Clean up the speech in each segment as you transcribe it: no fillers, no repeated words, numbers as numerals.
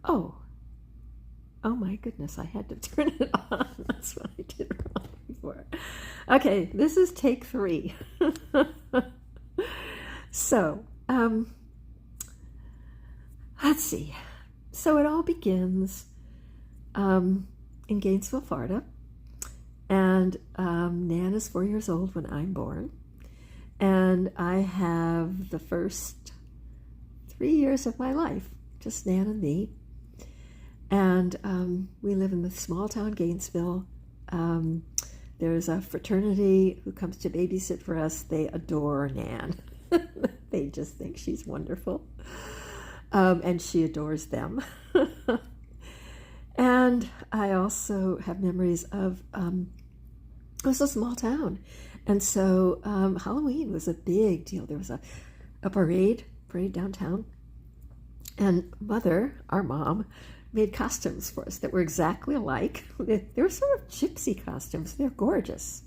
Oh, oh my goodness, I had to turn it on. That's what I did wrong before. Okay, this is take 3. So, let's see. So it all begins in Gainesville, Florida, and Nan is 4 years old when I'm born, and I have the first 3 years of my life, just Nan and me, and we live in the small town Gainesville. There's a fraternity who comes to babysit for us. They adore Nan. They just think she's wonderful, and she adores them. And I also have memories of it was a small town, and so Halloween was a big deal. There was a parade downtown, and our mom, made costumes for us that were exactly alike. They were sort of gypsy costumes. They're gorgeous.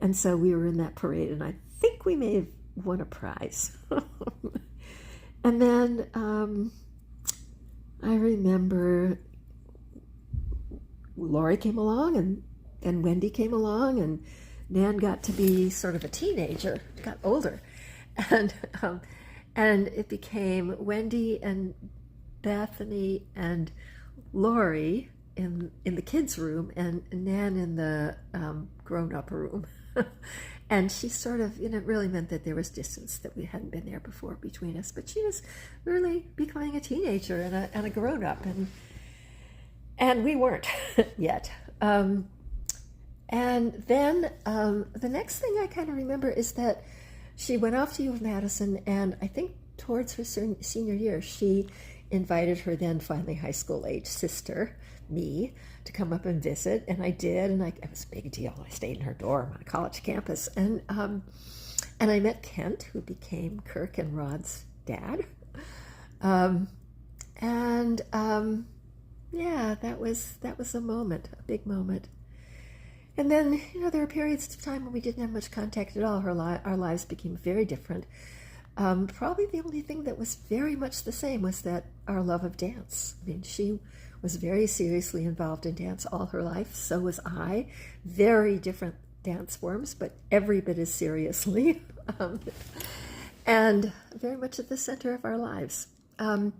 And so we were in that parade, and I think we may have won a prize. And then I remember Lori came along, and Wendy came along, and Nan got to be sort of a teenager, got older. And it became Wendy and Bethany and Lori in the kids' room, and Nan in the grown-up room. And she sort of, it really meant that there was distance, that we hadn't been there before between us. But she was really becoming a teenager and a grown-up, and we weren't yet. And then the next thing I kind of remember is that she went off to U of Madison, and I think towards her senior year, she invited her then finally high school age sister, me, to come up and visit, and I did, and it was a big deal. I stayed in her dorm on a college campus, and I met Kent, who became Kirk and Rod's dad, yeah, that was a moment, a big moment. And then, there were periods of time when we didn't have much contact at all. Our lives became very different. Probably the only thing that was very much the same was that our love of dance. I mean, she was very seriously involved in dance all her life. So was I. Very different dance forms, but every bit as seriously. And very much at the center of our lives. And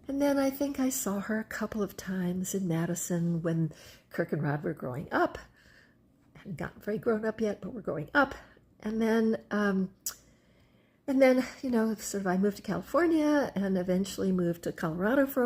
then I think I saw her a couple of times in Madison when Kirk and Rod were growing up. Hadn't gotten very grown up yet, but we're growing up. And then, sort of I moved to California and eventually moved to Colorado for a